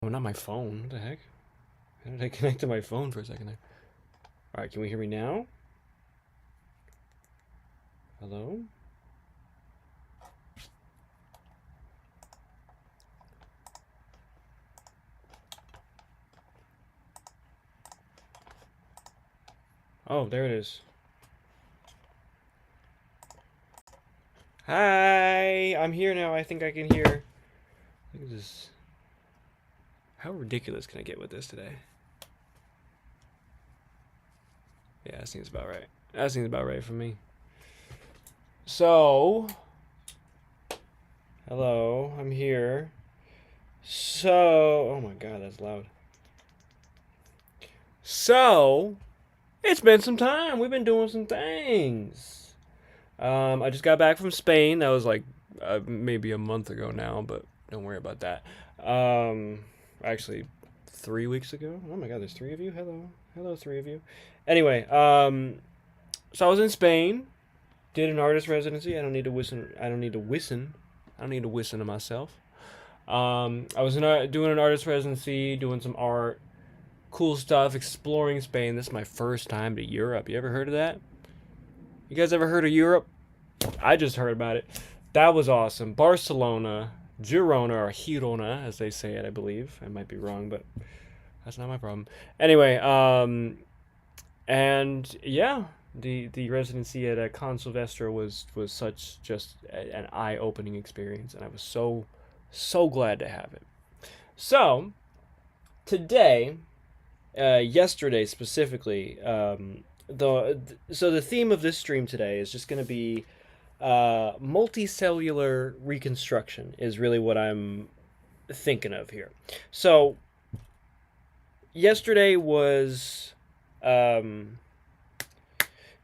Oh, not my phone. What the heck? How did I connect to my phone for a second there? All right, can we hear me now? Hello? Oh, there it is. Hi, I'm here now. I think I can hear. Look at this. How ridiculous can I get with this today? Yeah, that seems about right. That seems about right for me. So, hello, I'm here. So, oh my god, that's loud. So, it's been some time. We've been doing some things. I just got back from Spain. That was like maybe a month ago now, but don't worry about that. Actually, 3 weeks ago. Oh my God, there's three of you. Hello, hello, three of you. Anyway, so I was in Spain. Did an artist residency. I don't need to whistle. I don't need to whistle. I don't need to whistle to myself. I was doing an artist residency, doing some art, cool stuff, exploring Spain. This is my first time to Europe. You ever heard of that? You guys ever heard of Europe? I just heard about it. That was awesome. Barcelona, Girona, or Girona, as they say it, I believe. I might be wrong, but that's not my problem. Anyway, and yeah, the residency at Con Silvestre was such just an eye opening experience, and I was so glad to have it. So today, yesterday specifically, the theme of this stream today is just going to be multicellular reconstruction is really what I'm thinking of here. So yesterday was um,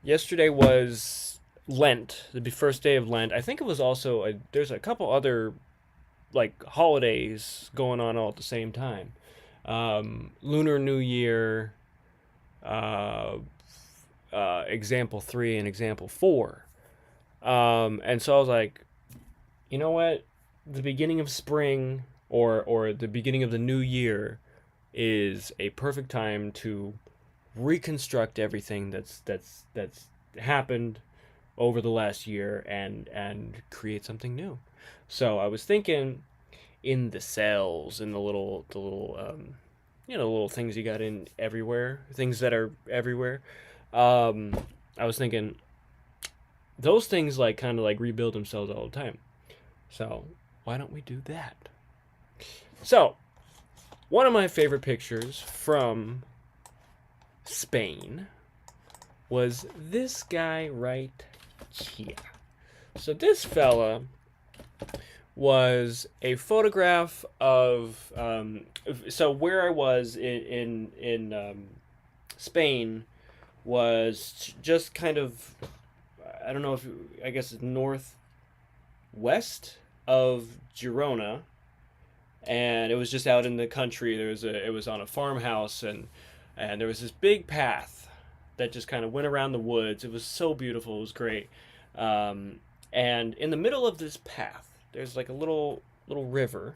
yesterday was Lent, the first day of Lent. I think it was also there's a couple other like holidays going on all at the same time. Lunar New Year, uh, example 3 and example 4. And so I was like, you know what? The beginning of spring or the beginning of the new year is a perfect time to reconstruct everything that's happened over the last year and create something new. So I was thinking in the cells, in the little things you got in everywhere, things that are everywhere. Um, I was thinking those things like kind of like rebuild themselves all the time. So why don't we do that? So one of my favorite pictures from Spain was this guy right here. So this fella was a photograph of so where I was in Spain was just kind of I don't know if I guess it's northwest of Girona, and it was just out in the country. It was on a farmhouse, and there was this big path that just kind of went around the woods. It was so beautiful. It was great. Um, and in the middle of this path, there's like a little river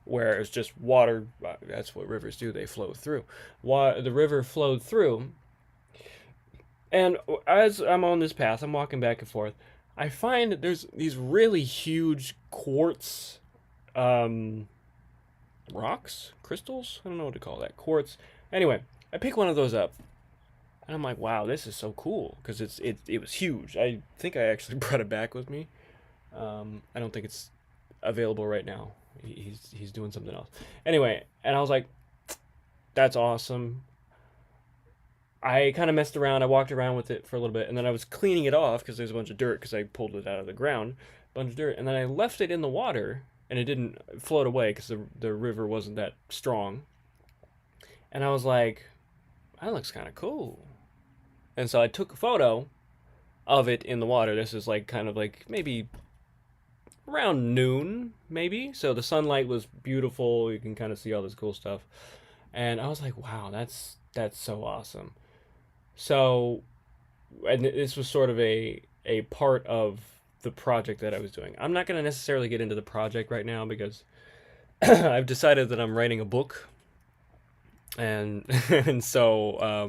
where it's just water. That's what rivers do. They flow through. The river flowed through, and as I'm on this path, I'm walking back and forth. I find that there's these really huge quartz um, rocks, crystals. I don't know what to call that. Quartz. Anyway, I pick one of those up, and I'm like, "Wow, this is so cool!" Because it was huge. I think I actually brought it back with me. I don't think it's available right now. He's doing something else. Anyway, and I was like, "That's awesome." I kind of messed around. I walked around with it for a little bit, and then I was cleaning it off because there's a bunch of dirt because I pulled it out of the ground, a bunch of dirt, and then I left it in the water, and it didn't float away because the river wasn't that strong. And I was like, that looks kind of cool. And so I took a photo of it in the water. This is like kind of like maybe around noon, maybe. So the sunlight was beautiful. You can kind of see all this cool stuff. And I was like, wow, that's so awesome. So, and this was sort of a part of the project that I was doing. I'm not going to necessarily get into the project right now because I've decided that I'm writing a book, and and so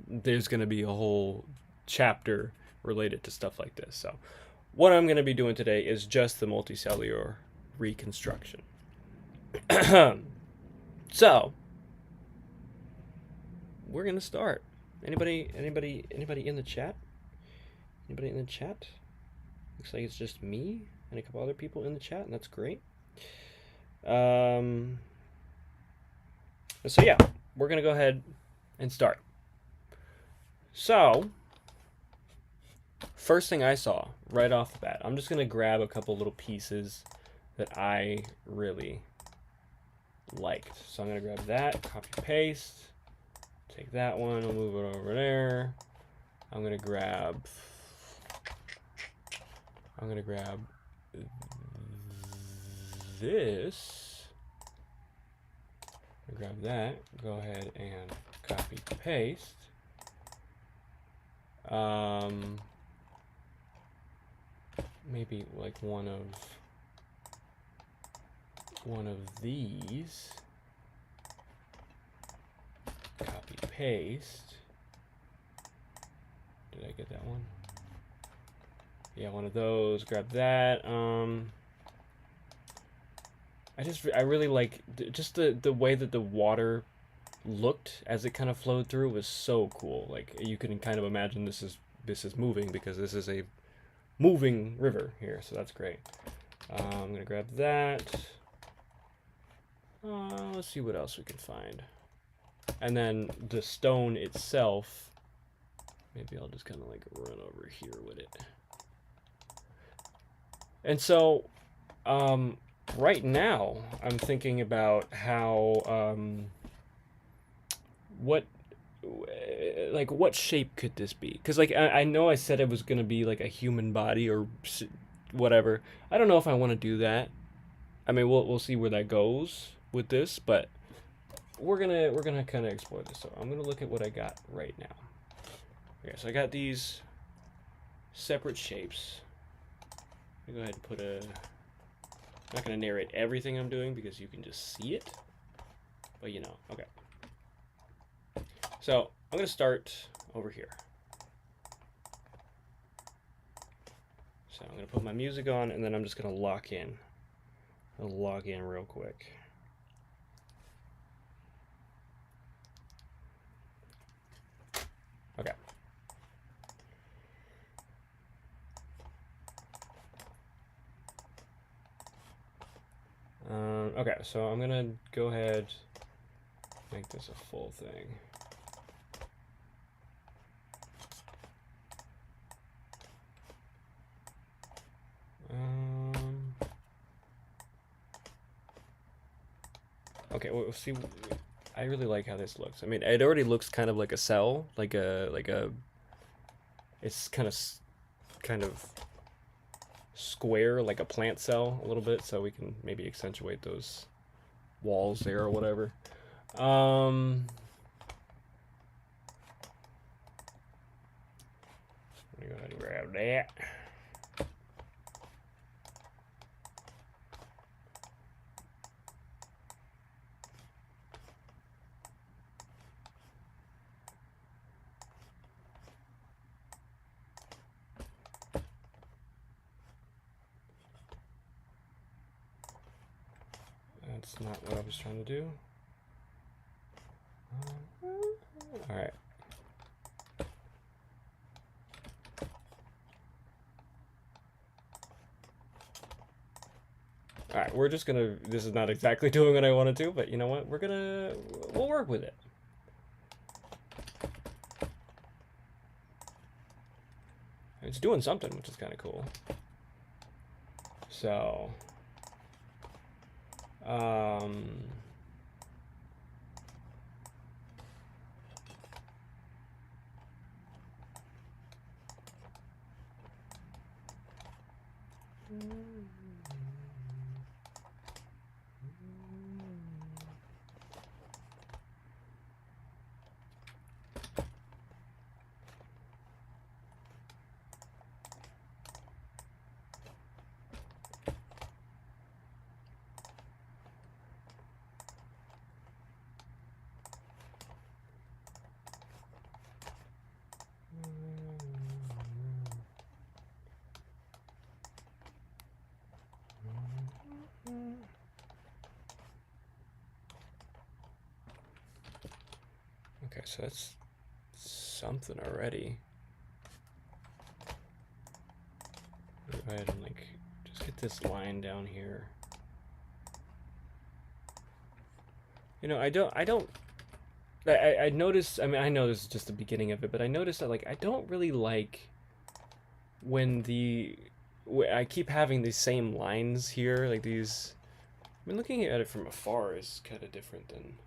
there's going to be a whole chapter related to stuff like this. So what I'm going to be doing today is just the multicellular reconstruction. So we're going to start. Anybody in the chat? Anybody in the chat? Looks like it's just me and a couple other people in the chat, and that's great. So yeah, we're gonna go ahead and start. So first thing I saw right off the bat, I'm just gonna grab a couple little pieces that I really liked. So I'm gonna grab that, copy paste, take that one, I'll move it over there. I'm gonna grab this. Grab that, go ahead and copy paste. Maybe like one of these. Copy paste. Did I get that one? Yeah, one of those. Grab that. I really like just the way that the water looked as it kind of flowed through was so cool. Like you can kind of imagine this is moving because this is a moving river here, so that's great. I'm gonna grab that. Let's see what else we can find. And then the stone itself, maybe I'll just kind of like run over here with it. And so right now I'm thinking about how what shape could this be? Because like I know I said it was gonna be like a human body or whatever. I don't know if I want to do that. I mean, we'll see where that goes with this, but we're gonna kind of explore this. So I'm gonna look at what I got right now. Okay, so I got these separate shapes. I'm gonna go ahead and put a. I'm not gonna narrate everything I'm doing because you can just see it, but you know, okay. So I'm gonna start over here. So I'm gonna put my music on, and then I'm just gonna lock in. I'll log in real quick. Okay. Okay, so I'm gonna go ahead, make this a full thing. Okay, we'll see. I really like how this looks. I mean, it already looks kind of like a cell, like a. It's kind of square, like a plant cell, a little bit. So we can maybe accentuate those walls there or whatever. Let me go ahead and grab that. That's not what I was trying to do. All right. All right, we're just gonna, this is not exactly doing what I wanted to, but you know what? We'll work with it. It's doing something, which is kind of cool. So, Okay, so that's something already. Go ahead and like just get this line down here. You know, I noticed, I mean, I know this is just the beginning of it, but I noticed that like I don't really like when I keep having these same lines here, like these. I mean, looking at it from afar is kind of different than.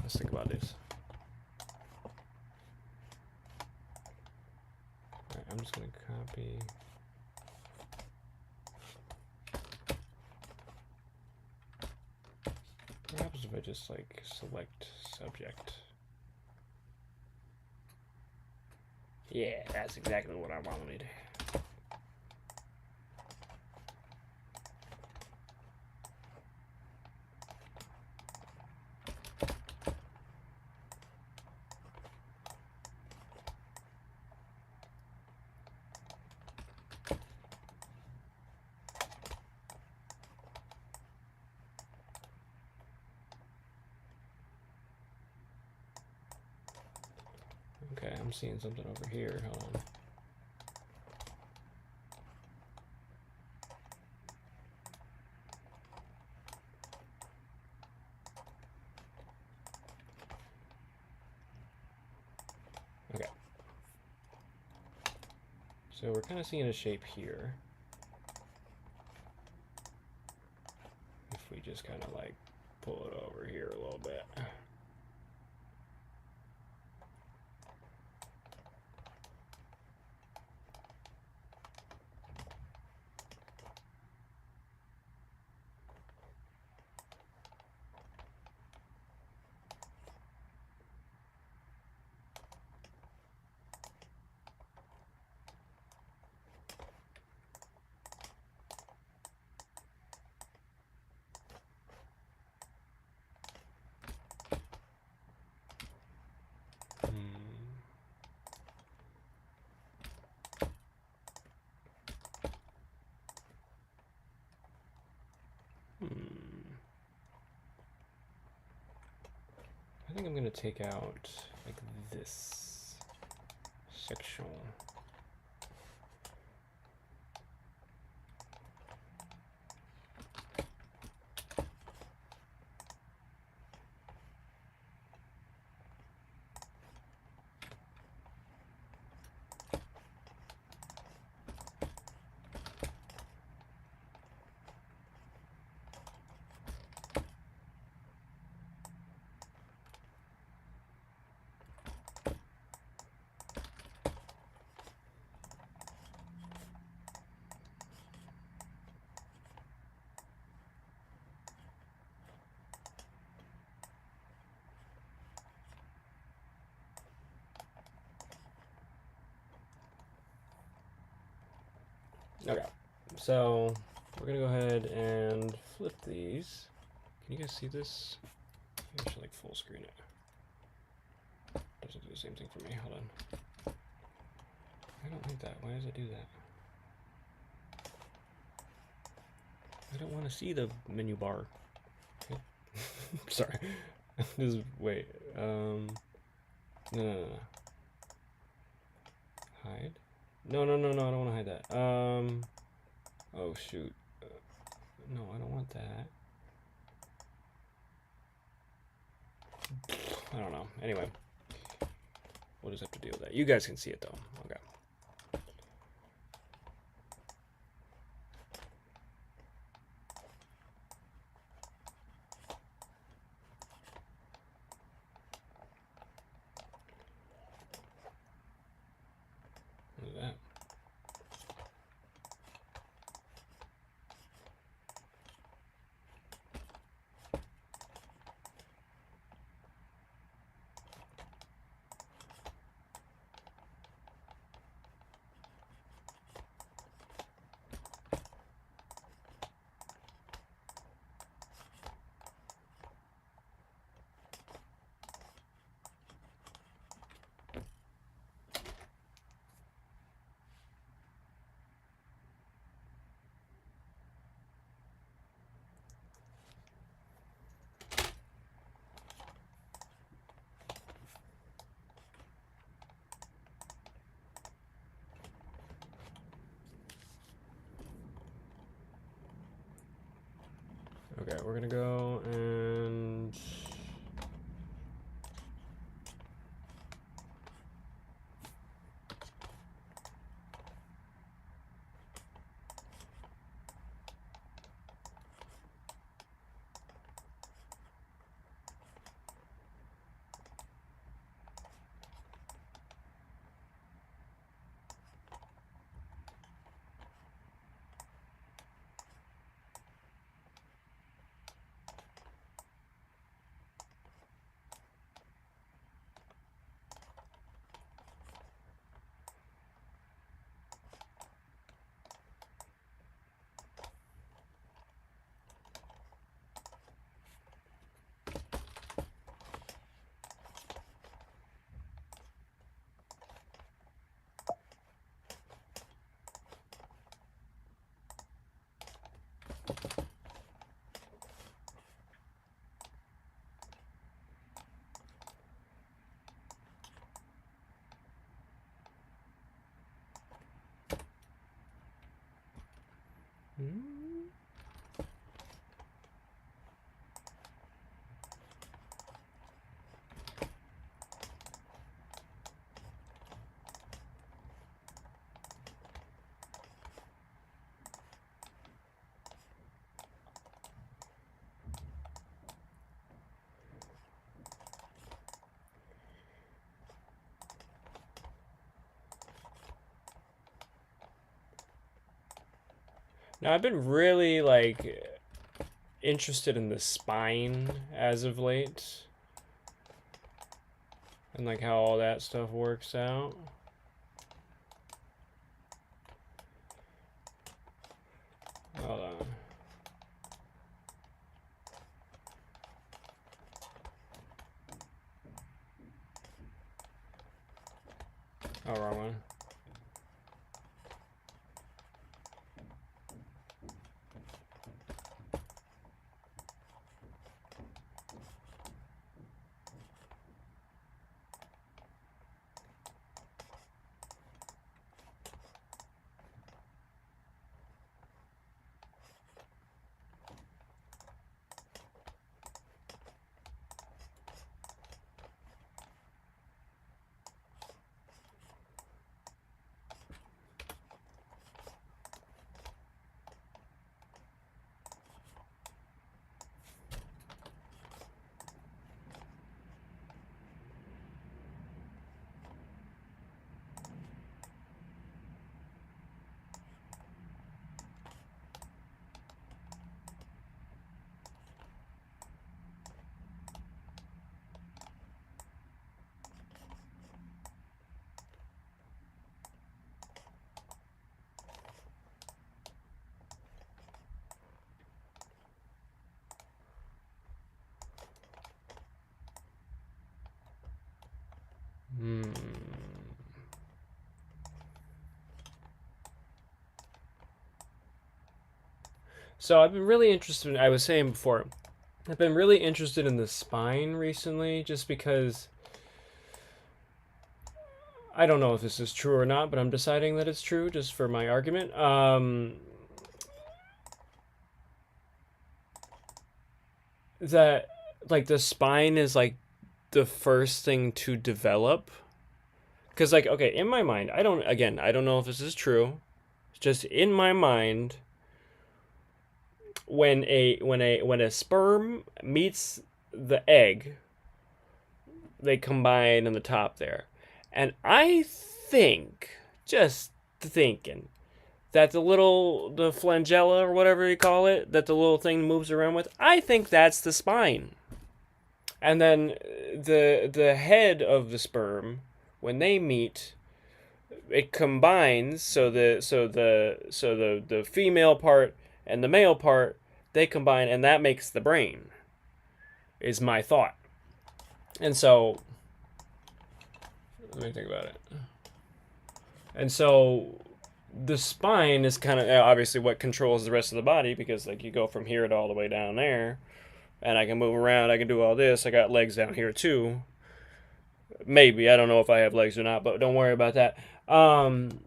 Let's think about this. Alright, I'm just gonna copy. What happens if I just like select subject? Yeah, that's exactly what I wanted. Okay, I'm seeing something over here. Hold on. Okay. So we're kind of seeing a shape here. If we just kind of like pull it over here a little bit. I think I'm gonna take out like this sectional. Okay, so we're gonna go ahead and flip these. Can you guys see this? I should like full screen it. Doesn't do the same thing for me. Hold on. I don't like that. Why does it do that? I don't want to see the menu bar. Okay. Sorry. Just wait. No. Hide. No. I don't want to hide that. Oh shoot. No, I don't want that. I don't know. Anyway, we'll just have to deal with that. You guys can see it though. Okay. Look at that. we're gonna go and now I've been really like interested in the spine as of late, and like how all that stuff works out. Hold on. Oh, wrong one. So I've been really interested in, I was saying before, I've been really interested in the spine recently just because I don't know if this is true or not, but I'm deciding that it's true just for my argument. That like the spine is like the first thing to develop. Because like, okay, in my mind, I don't know if this is true. Just in my mind, when a sperm meets the egg, they combine on the top there. And I think, just thinking, that the flagella or whatever you call it, that the little thing moves around with, I think that's the spine. And then the head of the sperm, when they meet, it combines, so the female part and the male part, they combine, and that makes the brain, is my thought. And so let me think about it. And so the spine is kind of obviously what controls the rest of the body, because like you go from here to all the way down there, and I can move around, I can do all this. I got legs down here too. Maybe, I don't know if I have legs or not, but don't worry about that. And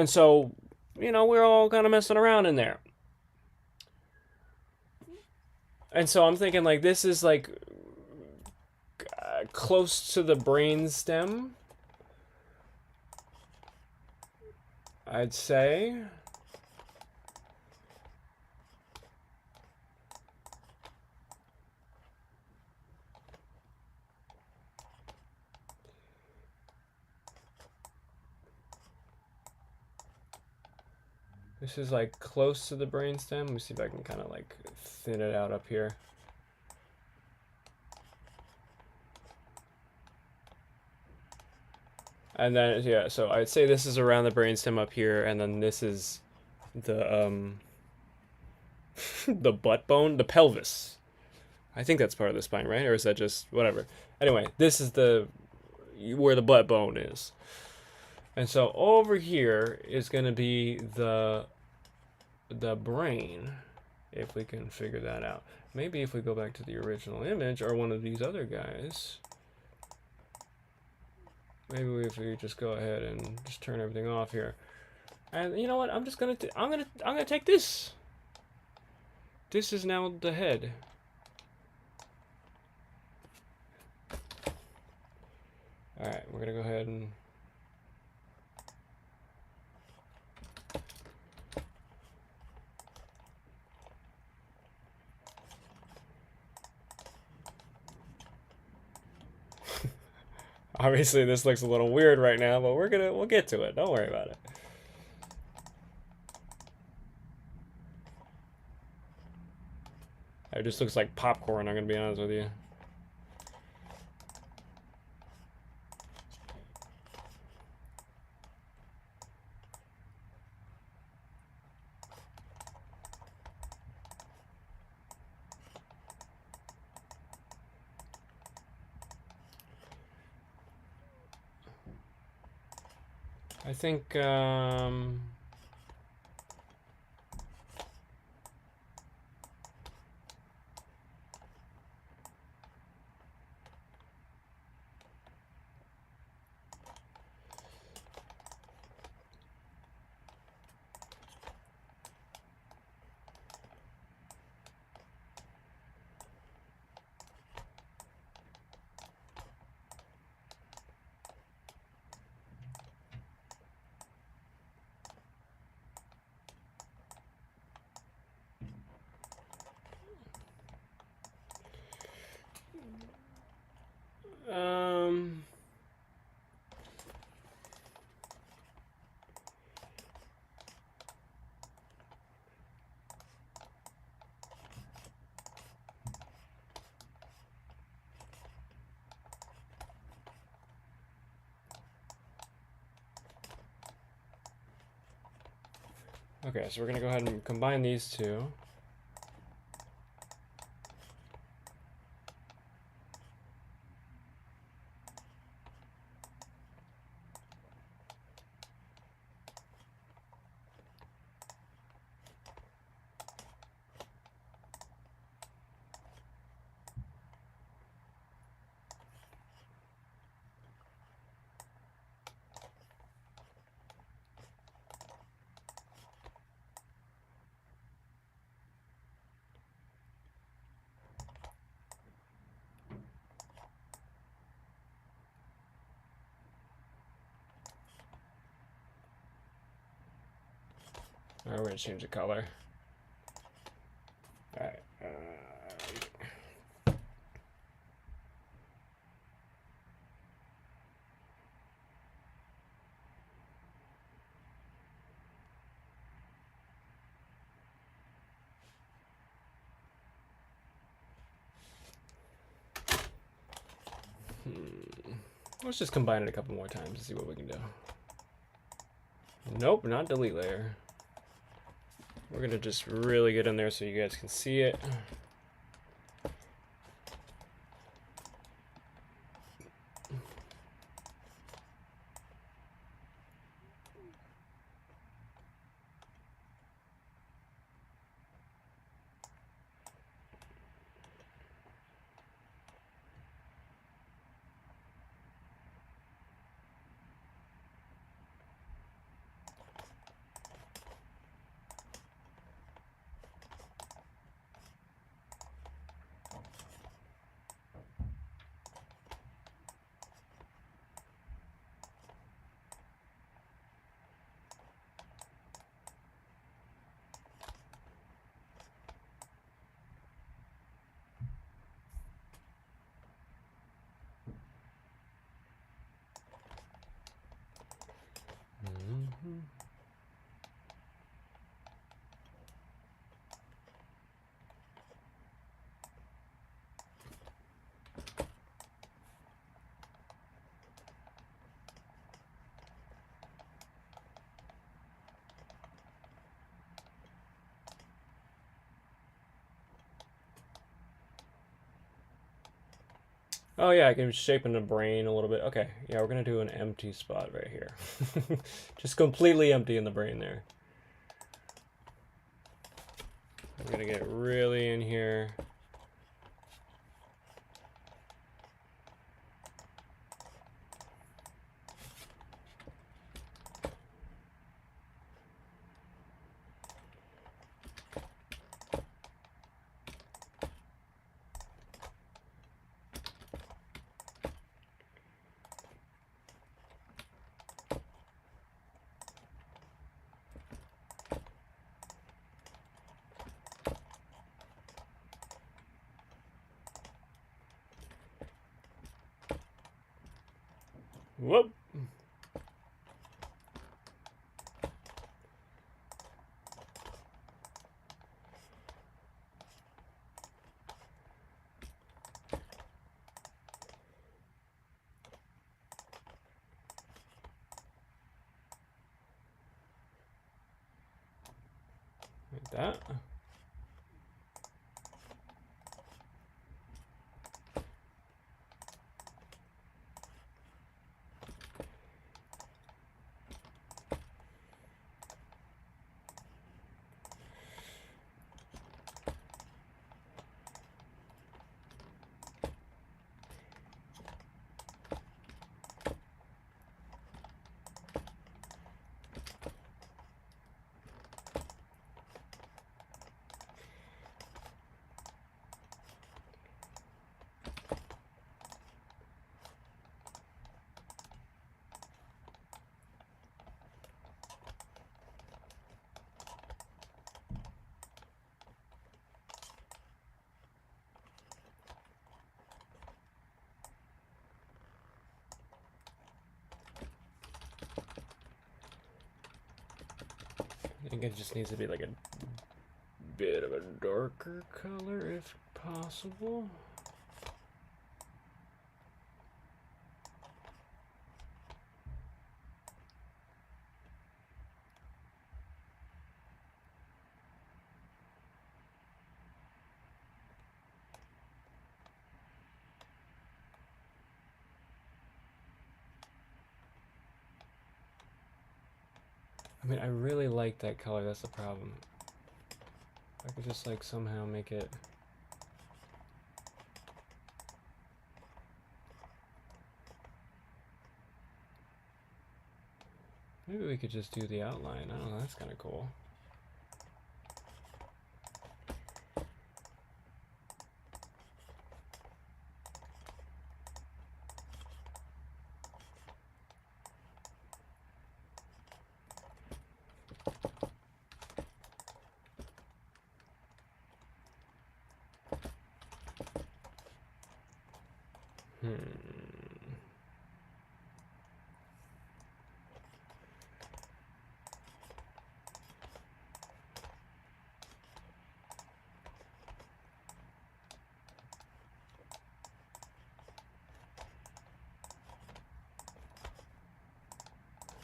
so, we're all kind of messing around in there. And so I'm thinking like this is like close to the brain stem, I'd say. This is like close to the brainstem. Let me see if I can kind of like thin it out up here. And then, yeah, so I'd say this is around the brainstem up here, and then this is the the butt bone, the pelvis. I think that's part of the spine, right? Or is that just whatever? Anyway, this is the where the butt bone is. And so over here is going to be the brain, if we can figure that out. Maybe if we go back to the original image or one of these other guys, maybe if we just go ahead and just turn everything off here. And you know what? I'm just gonna I'm gonna take this. This is now the head. All right, we're gonna go ahead and obviously this looks a little weird right now, but we'll get to it. Don't worry about it. It just looks like popcorn, I'm gonna be honest with you. I think okay, so we're gonna go ahead and combine these two. All right, we're gonna change the color. All right. Let's just combine it a couple more times and see what we can do. Nope, not delete layer. We're gonna just really get in there so you guys can see it. Oh yeah, I can shape the brain a little bit. Okay, yeah, we're gonna do an empty spot right here. Just completely empty in the brain there. I'm gonna get really in here. Whoop. Like that. I think it just needs to be like a bit of a darker color if possible. I mean, I really like that color, that's the problem. I could just like somehow make it... Maybe we could just do the outline. I don't know, that's kind of cool.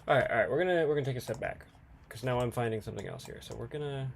All right, we're gonna take a step back because now I'm finding something else here. So we're gonna...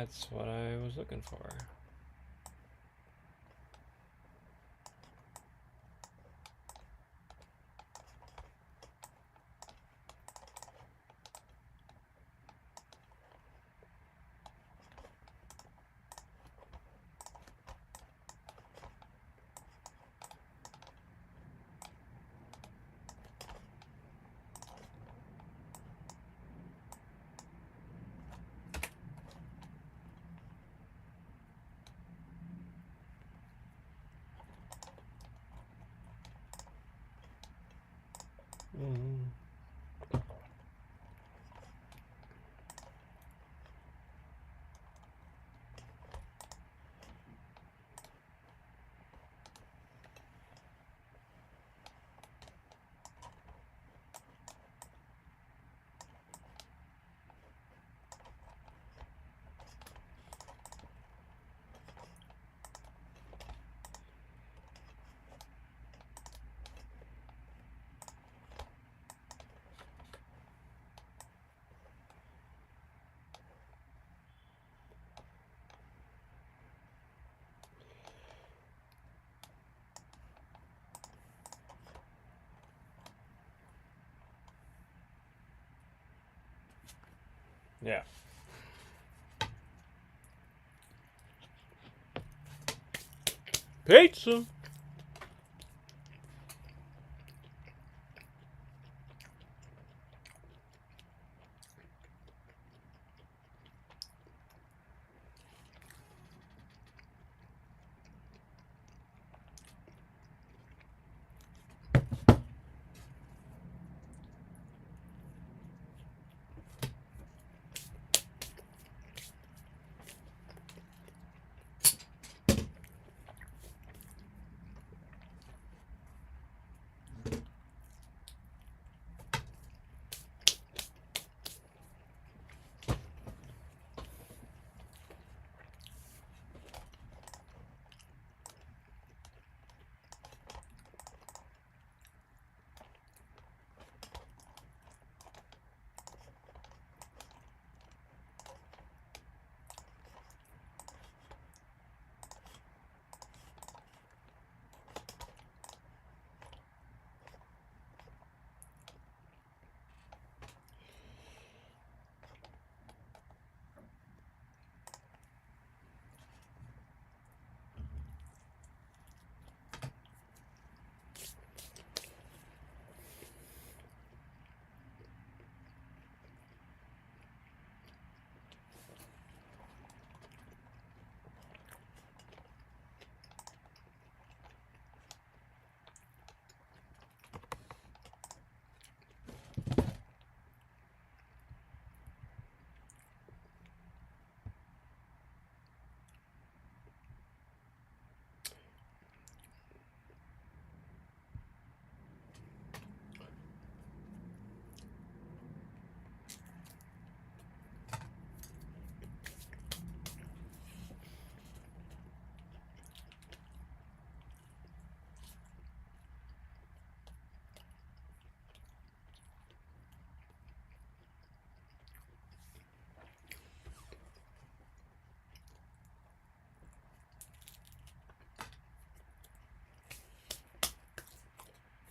That's what I was looking for. Mm. Yeah. Pizza.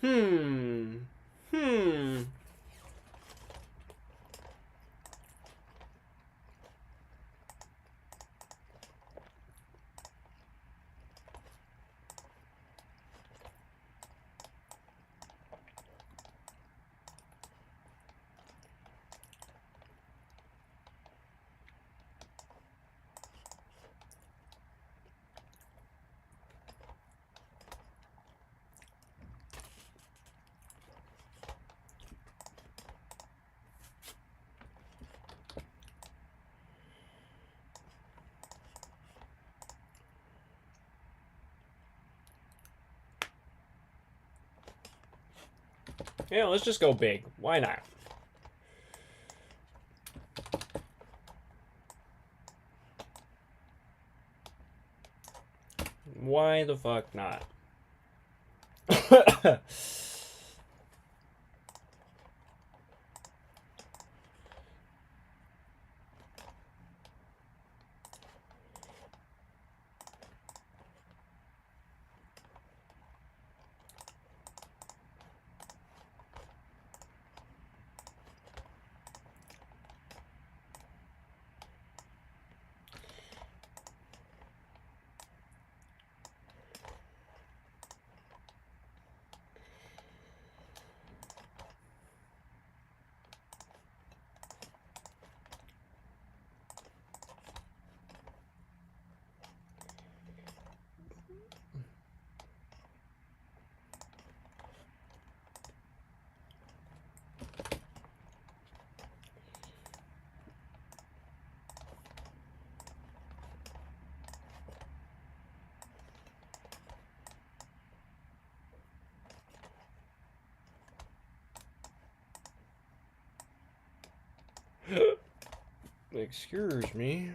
Hmm. Hmm. Yeah, let's just go big. Why not? Why the fuck not? Excuse me.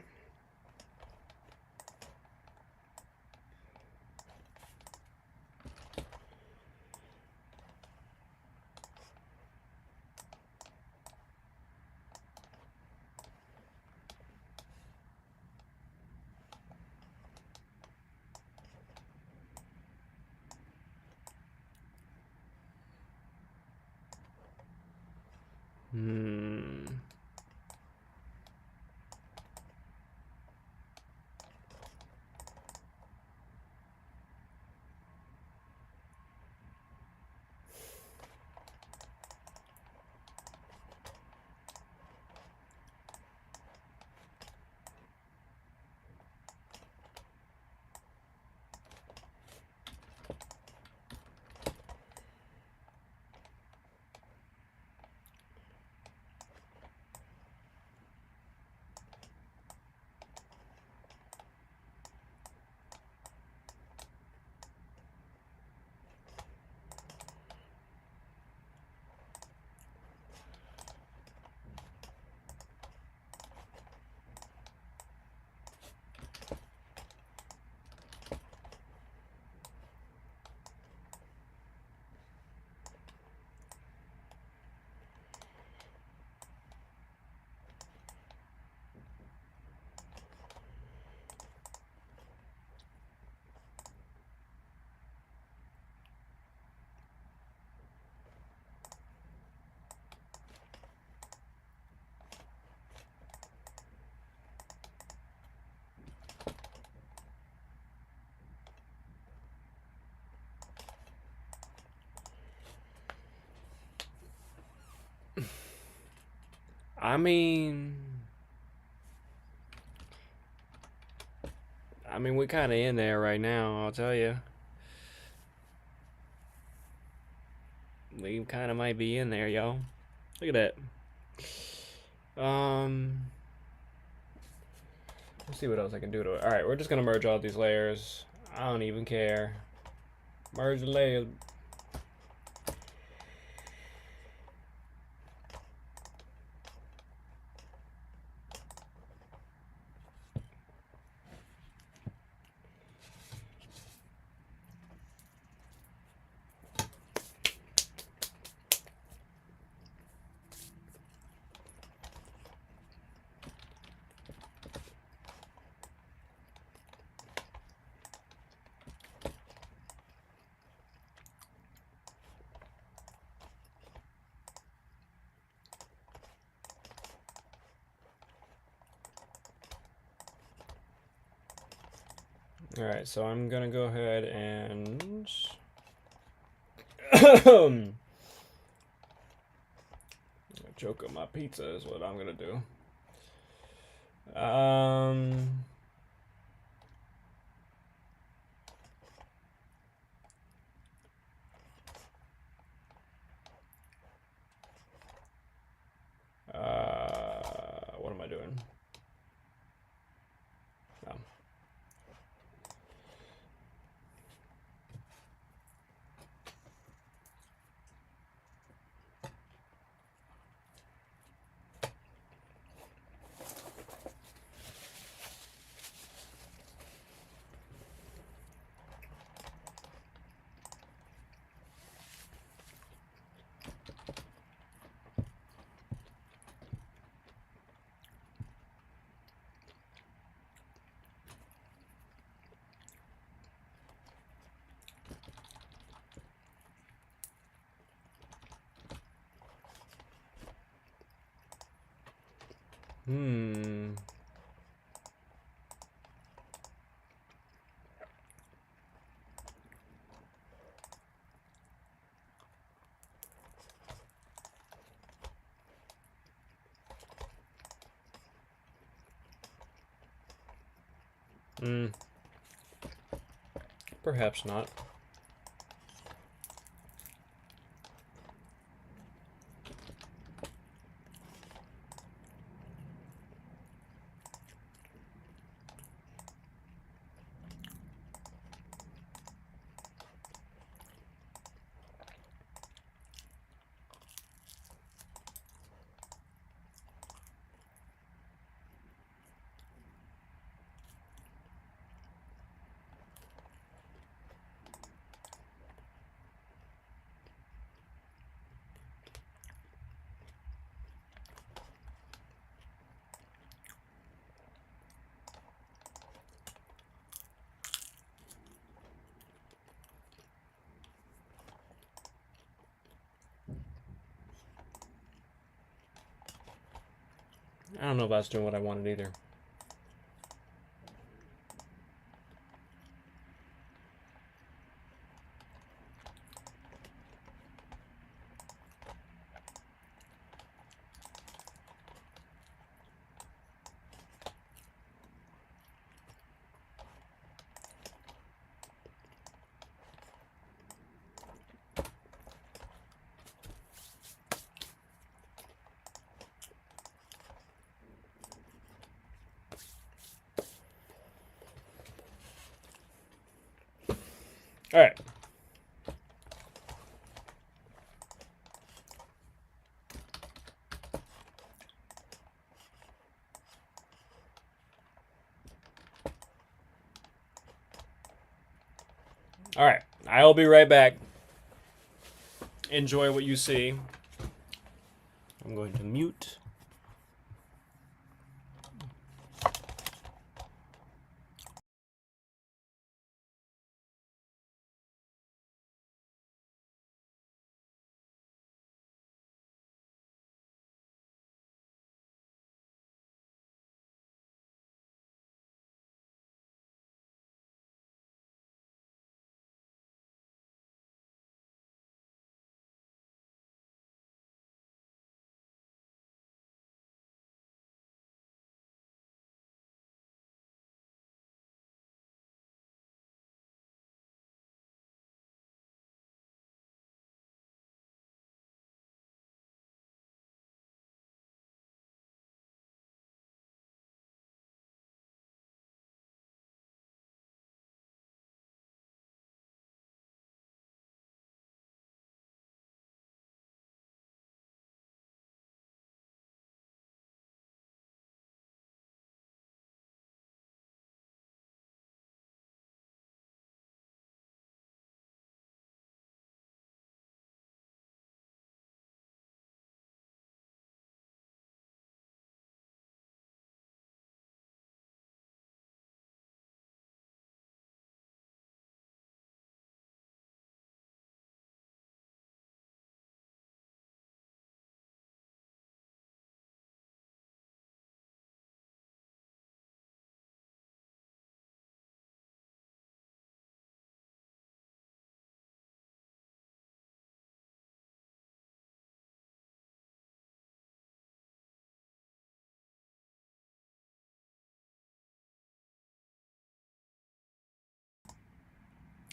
I mean, we kind of in there right now, I'll tell you. We kind of might be in there, yo. Look at that. Let's see what else I can do to it. All right, we're just gonna merge all these layers. I don't even care. Merge the layers. All right, so I'm gonna go ahead and choke up my pizza is what I'm gonna do. What am I doing? Oh. Hmm. Perhaps not. I don't know if I was doing what I wanted either. All right. All right. I'll be right back. Enjoy what you see. I'm going to mute.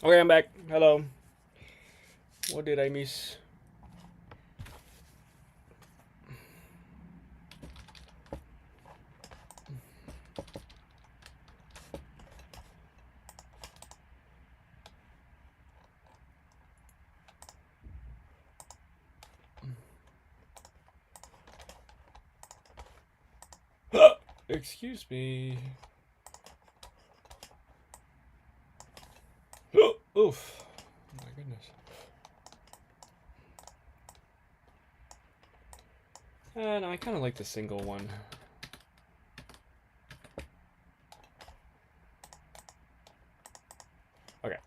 Okay, I'm back. Hello. What did I miss? Excuse me. Oof. Oh my goodness. No, I kind of like the single one. Okay.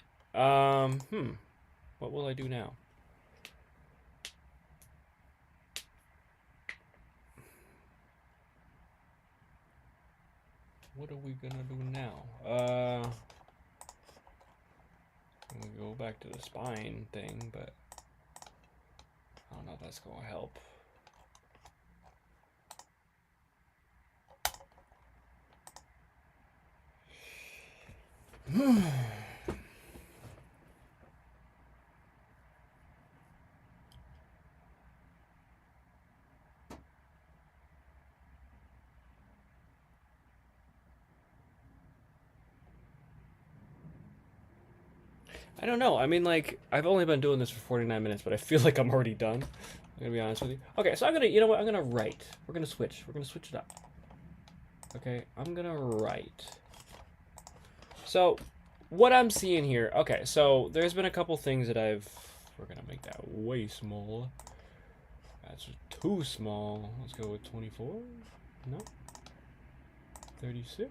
What will I do now? What are we gonna do now? I'm gonna go back to the spine thing, but I don't know if that's gonna help. I don't know. I mean, like, I've only been doing this for 49 minutes, but I feel like I'm already done. I'm gonna be honest with you. Okay, so I'm gonna, you know what? I'm gonna write. We're gonna switch. We're gonna switch it up. Okay, I'm gonna write. So, what I'm seeing here. Okay, so there's been a couple things that we're gonna make that way smaller. That's too small. Let's go with 24. No. 36.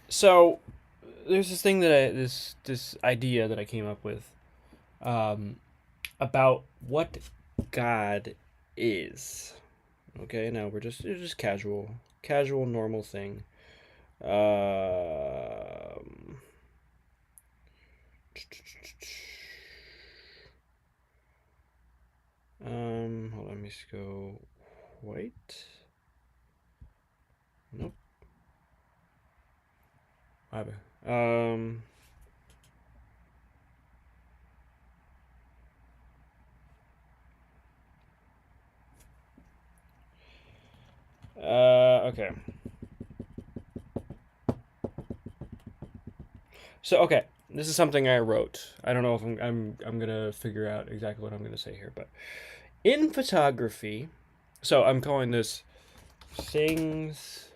So, there's this thing that this idea that I came up with about what God is. Okay, now it's just casual, normal thing. Hold on, let me just go white. Nope. Um. Okay. So okay, this is something I wrote. I don't know if I'm gonna figure out exactly what I'm gonna say here, but in photography, so I'm calling this things.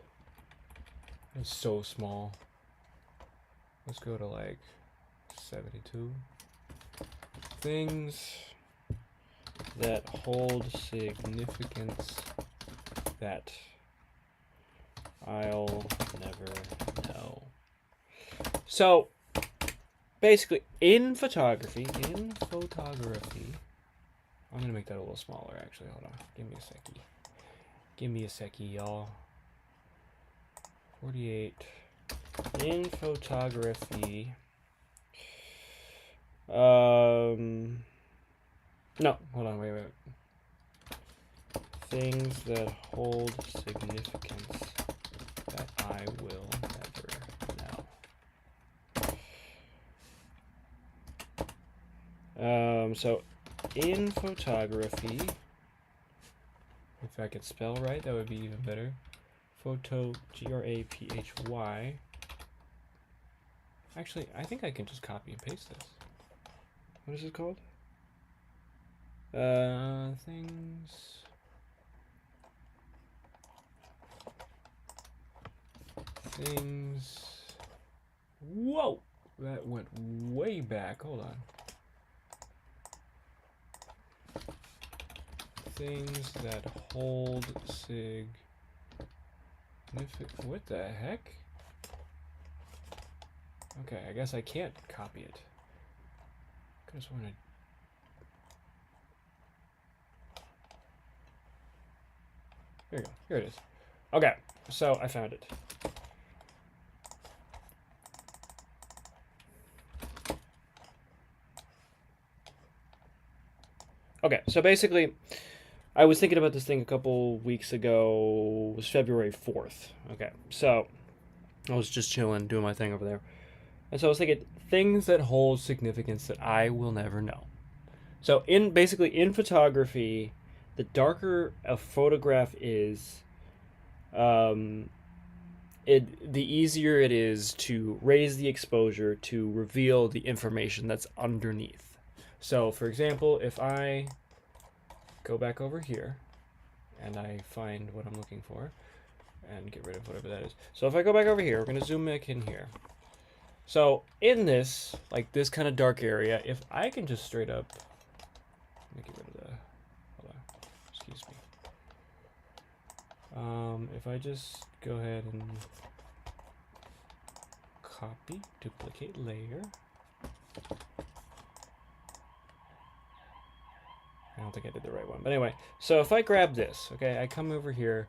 It's so small. Let's go to like 72. Things that hold significance that I'll never know. So basically, in photography, I'm gonna make that a little smaller. Actually, hold on. Give me a seckie, y'all. 48. In photography. No, hold on, wait. Things that hold significance that I will never know. So in photography, if I could spell right, that would be even better. Photo, Graphy. Actually, I think I can just copy and paste this. What is it called? Things. Whoa! That went way back. Hold on. Things that hold what the heck? Okay, I guess I can't copy it. I just want to. Here we go. Here it is. Okay, so I found it. Okay, so basically, I was thinking about this thing a couple weeks ago. It was February 4th. Okay, so I was just chilling, doing my thing over there. And so I was thinking, things that hold significance that I will never know. So basically in photography, the darker a photograph is, the easier it is to raise the exposure to reveal the information that's underneath. So for example, if I go back over here and I find what I'm looking for and get rid of whatever that is. So if I go back over here, we're going to zoom back in here. So in this, like this kind of dark area, if I can just straight up, let me get rid of the, hold on, excuse me. If I just go ahead and copy, duplicate layer. I don't think I did the right one, but anyway, so if I grab this, okay, I come over here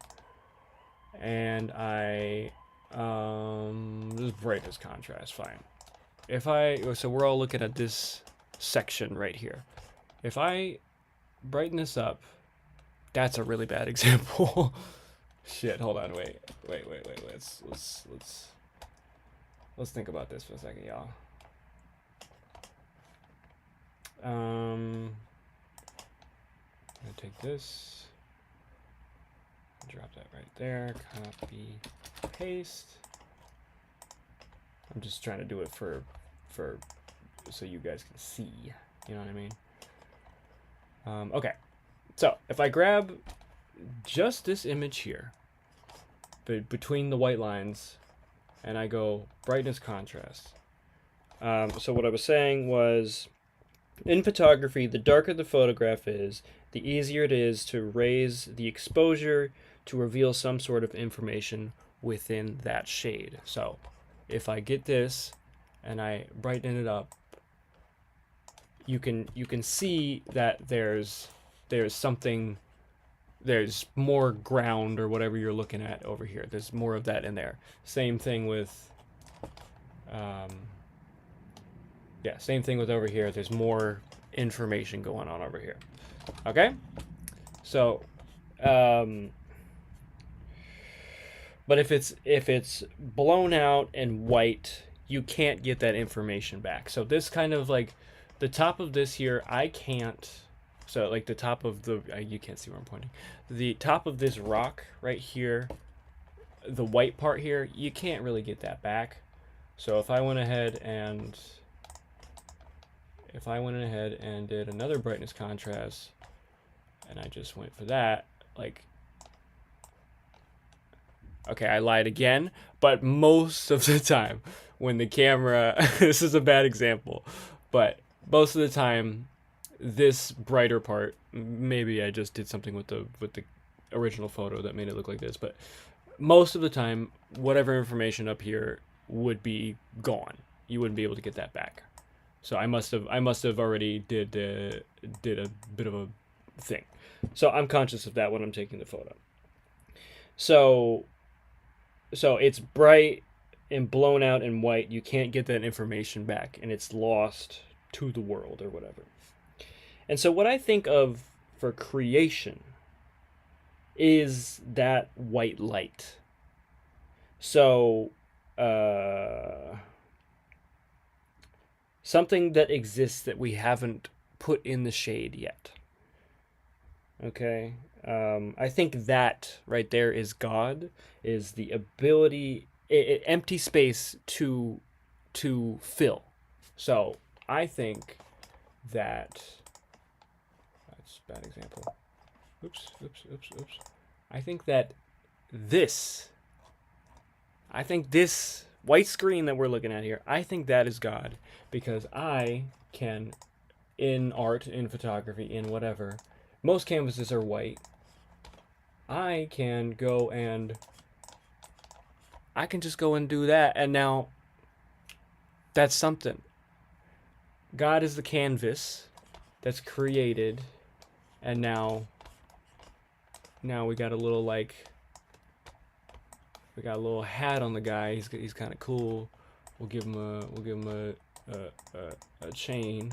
and I just brightness contrast, fine. So we're all looking at this section right here. If I brighten this up, that's a really bad example. Shit, hold on, wait. Let's think about this for a second, y'all. I'm gonna take this, drop that right there, copy, paste. I'm just trying to do it for so you guys can see, you know what I mean? Okay, so if I grab just this image here, between the white lines, and I go brightness contrast. So what I was saying was, in photography, the darker the photograph is, the easier it is to raise the exposure to reveal some sort of information within that shade. So if I get this and I brighten it up, you can see that there's something there's more ground or whatever you're looking at over here. There's more of that in there. Same thing with, yeah, same thing with over here. There's more information going on over here. Okay? So, but if it's blown out and white, you can't get that information back. So this kind of like the top of this here, I can't. So like the top of the, you can't see where I'm pointing. The top of this rock right here, the white part here, you can't really get that back. So if I went ahead and did another brightness contrast, and I just went for that, like, okay, I lied again, but most of the time when the camera, this is a bad example, but most of the time, this brighter part, maybe I just did something with the original photo that made it look like this, but most of the time, whatever information up here would be gone. You wouldn't be able to get that back. So I must have already did a bit of a thing. So I'm conscious of that when I'm taking the photo. So it's bright and blown out and white. You can't get that information back, and it's lost to the world or whatever. And so what I think of for creation is that white light. So something that exists that we haven't put in the shade yet. Okay? I think that right there is God, is the ability, empty space to fill. So I think that, that's a bad example. Oops. I think that this white screen that we're looking at here, I think that is God, because I can, in art, in photography, in whatever, most canvases are white. I can go and I can just go and do that, and now that's something. God is the canvas that's created, and now we got a little hat on the guy. He's kind of cool. We'll give him a chain.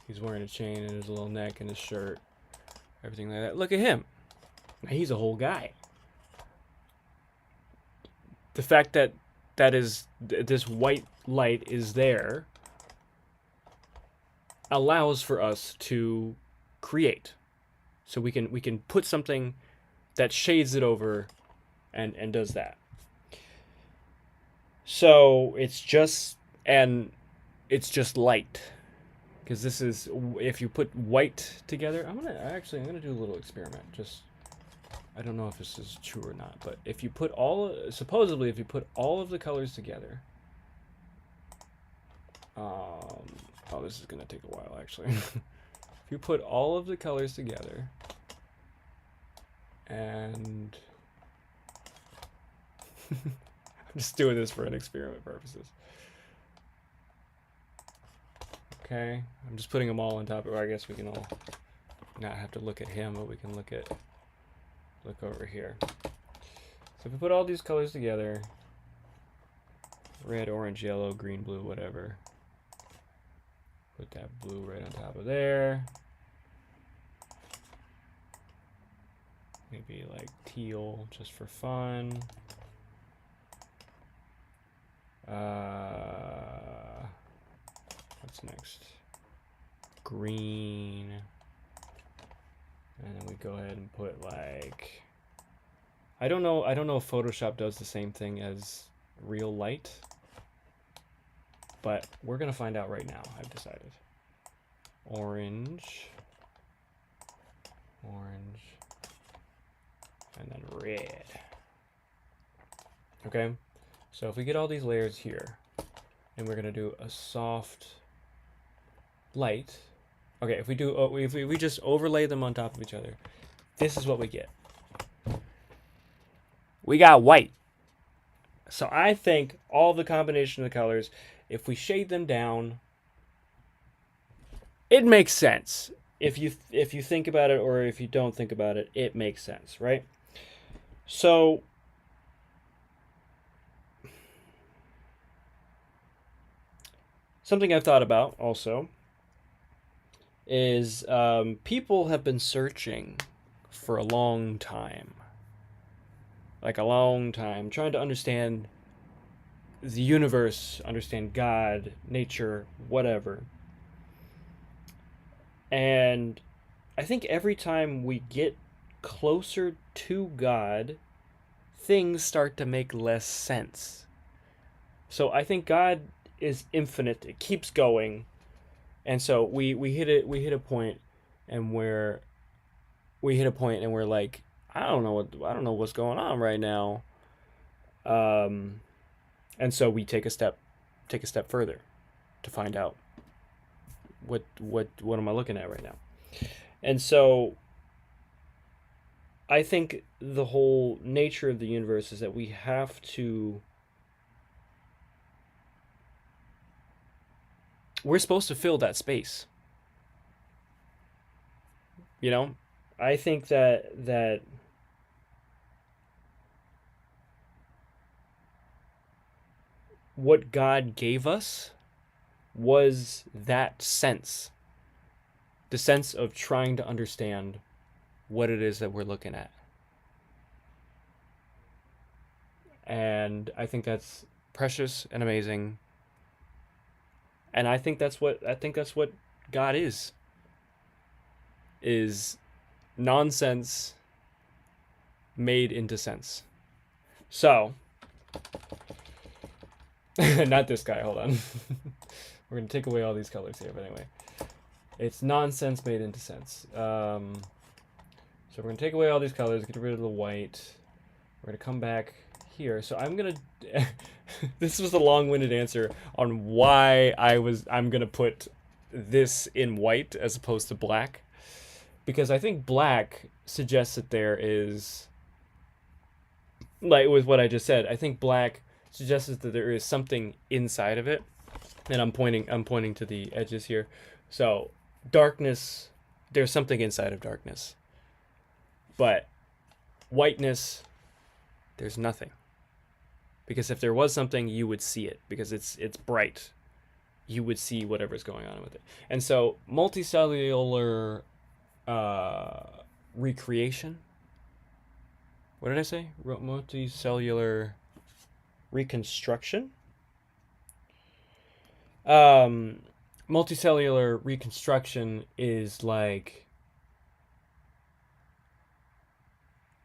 He's wearing a chain in his little neck and his shirt, everything like that. Look at him. He's a whole guy. The fact that this white light is there allows for us to create. So we can put something that shades it over and does that. So it's just light. Because this is, if you put white together, I'm gonna do a little experiment. Just, I don't know if this is true or not, but if you put supposedly if you put all of the colors together, oh, this is gonna take a while actually. If you put all of the colors together, and I'm just doing this for an experiment purposes. Okay, I'm just putting them all on top, or I guess we can all not have to look at him, but we can look over here. So if we put all these colors together, red, orange, yellow, green, blue, whatever, put that blue right on top of there. Maybe like teal just for fun. What's next? Green. And then we go ahead and put like, I don't know if Photoshop does the same thing as real light, but we're gonna find out right now. I've decided. Orange, and then red. Okay, so if we get all these layers here, and we're gonna do a soft light. Okay, if we just overlay them on top of each other, this is what we get. We got white. So I think all the combination of the colors, if we shade them down, it makes sense. if you think about it or if you don't think about it, it makes sense, right? So something I've thought about also is people have been searching for a long time, like a long time, trying to understand the universe, understand God, nature, whatever. And I think every time we get closer to God, things start to make less sense. So I think God is infinite. It keeps going. And so we hit a point and we're like, I don't know what's going on right now. Um and so we take a step further to find out what am I looking at right now. And so I think the whole nature of the universe is that we're supposed to fill that space. You know, I think that what God gave us was that sense, the sense of trying to understand what it is that we're looking at. And I think that's precious and amazing. And I think that's what God is nonsense made into sense. So, not this guy, hold on. We're going to take away all these colors here, but anyway. It's nonsense made into sense. So we're going to take away all these colors, get rid of the white. We're going to come back here. So I'm going to... This was a long-winded answer on why I'm going to put this in white as opposed to black. Because I think black suggests that there is... Like with what I just said, I think black suggests that there is something inside of it. And I'm pointing to the edges here. So darkness, there's something inside of darkness. But whiteness, there's nothing. Because if there was something, you would see it. Because it's bright. You would see whatever's going on with it. And so multicellular recreation. What did I say? Multicellular reconstruction. Multicellular reconstruction is like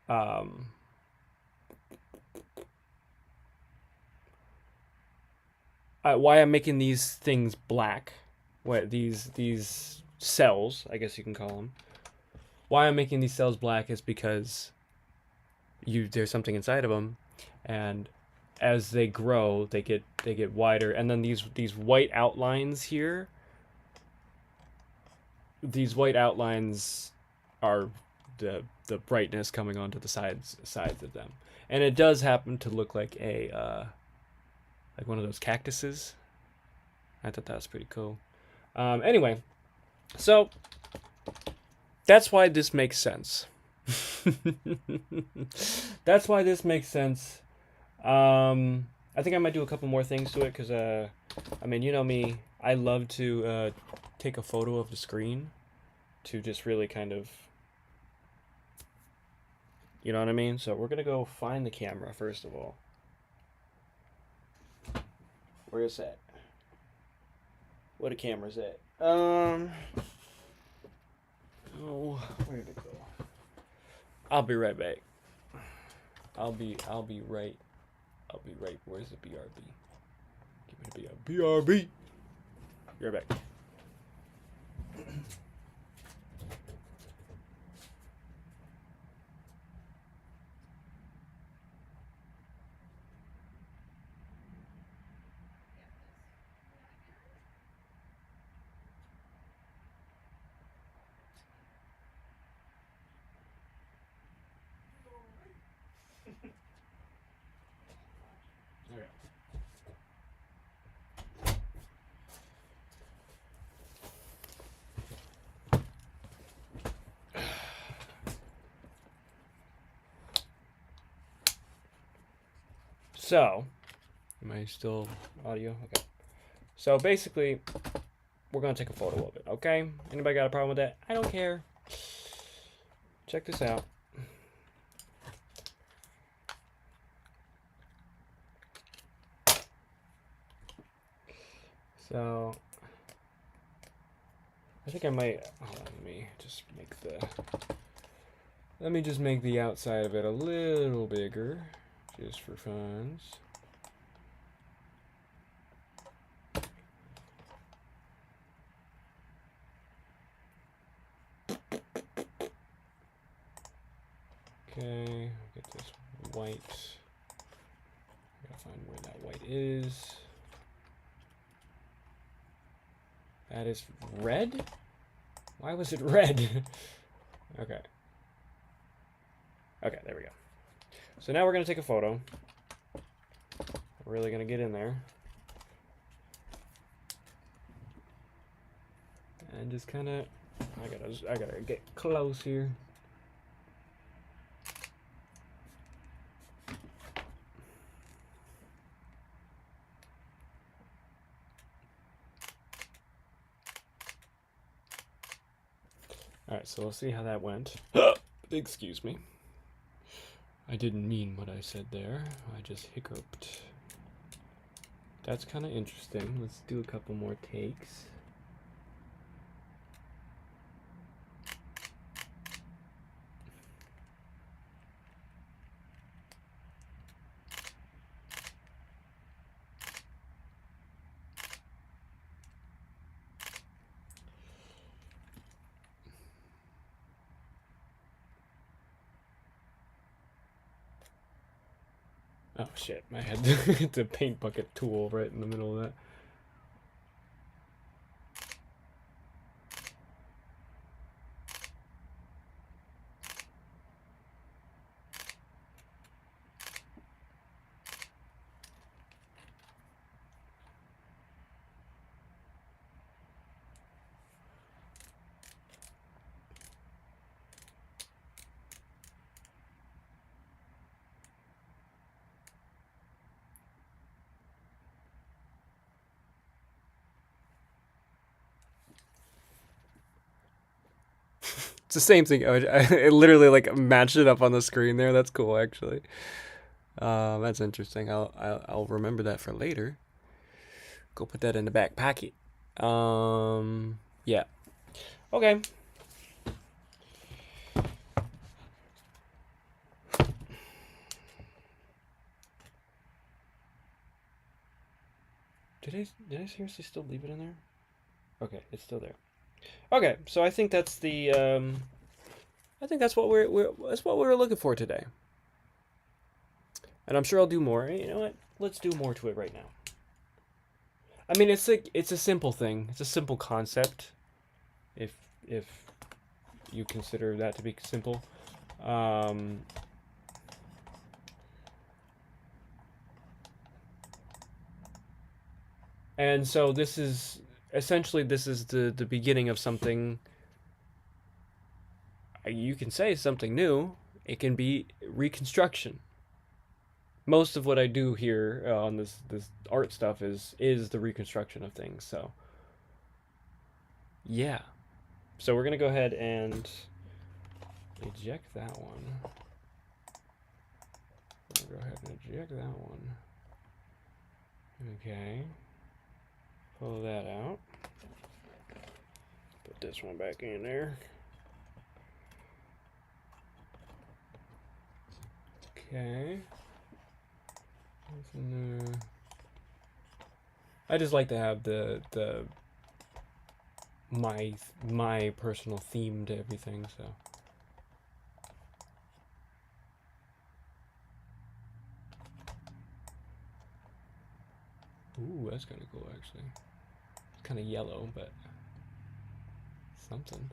why I'm making these things black, what these cells, I guess you can call them. Why I'm making these cells black is because there's something inside of them, and as they grow, they get wider, and then these white outlines here. These white outlines are the brightness coming onto the sides of them, and it does happen to look like like one of those cactuses. I thought that was pretty cool. Anyway, so that's why this makes sense. That's why this makes sense. I think I might do a couple more things to it because, I mean, you know me, I love to take a photo of the screen to just really kind of, you know what I mean? So we're going to go find the camera first of all. Where is that? What a camera's at? Oh, where did it go? I'll be right back. I'll be right. Where's the BRB? Give me the BRB. Be right back. So, am I still audio? Okay. So basically, we're gonna take a photo of it, okay? Anybody got a problem with that? I don't care. Check this out. So, I think I might, hold on, let me just make the outside of it a little bigger, just for funs. Okay, get this white. I gotta find where that white is. That is red? Why was it red? Okay. Okay, there we go. So now we're gonna take a photo. We're really gonna get in there. And just kinda, I gotta get close here. Alright, so we'll see how that went. Excuse me. I didn't mean what I said there. I just hiccuped. That's kind of interesting. Let's do a couple more takes. Oh shit, I had the paint bucket tool right in the middle of that. It's the same thing. I literally like matched it up on the screen there. That's cool, actually. That's interesting. I'll remember that for later. Go put that in the back pocket. Yeah. Okay. Did I seriously still leave it in there? Okay, it's still there. Okay, so I think that's the I think that's what that's what we were looking for today. And I'm sure I'll do more. You know what? Let's do more to it right now. I mean, it's a simple thing. It's a simple concept. If you consider that to be simple. And so this is essentially the beginning of something. You can say something new. It can be reconstruction. Most of what I do here on this art stuff is the reconstruction of things. So yeah. So we're gonna go ahead and eject that one. Go ahead and eject that one. Okay. Pull that out. Put this one back in there. Okay. I just like to have the my personal theme to everything, so. Ooh, that's kind of cool, actually. It's kind of yellow, but something.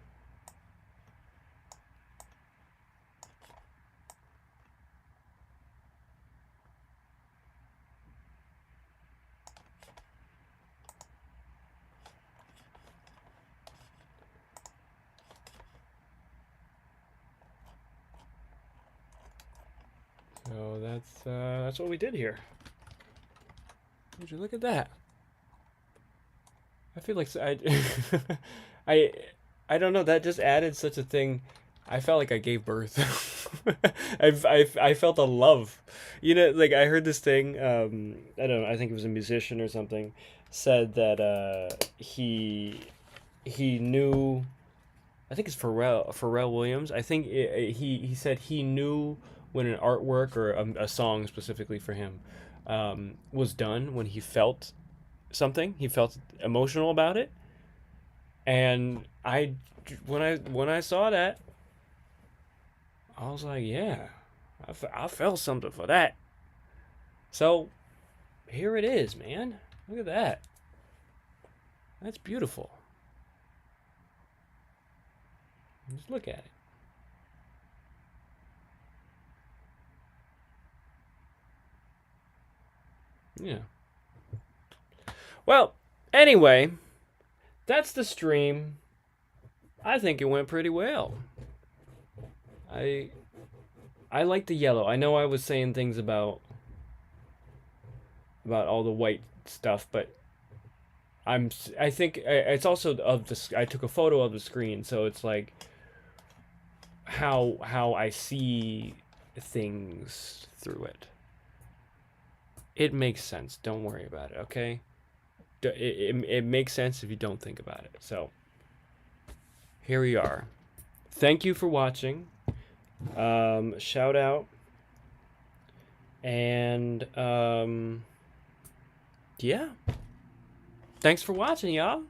So that's what we did here. Would you look at that? I feel like I, I don't know. That just added such a thing. I felt like I gave birth. I felt a love. You know, like I heard this thing. I don't know. I think it was a musician or something said that he knew. I think it's Pharrell Williams. I think he said he knew when an artwork or a song specifically for him was done when he felt something. He felt emotional about it, and when I saw that, I was like, yeah, I felt something for that. So here it is, man. Look at that. That's beautiful. Just look at it. Yeah. Well, anyway, that's the stream. I think it went pretty well. I I like the yellow. I know I was saying things about all the white stuff, but I think it's also of the I took a photo of the screen, so it's like how I see things through it. It makes sense. Don't worry about it, okay? It makes sense if you don't think about it. So, here we are. Thank you for watching. Shout out. And, yeah. Thanks for watching, y'all.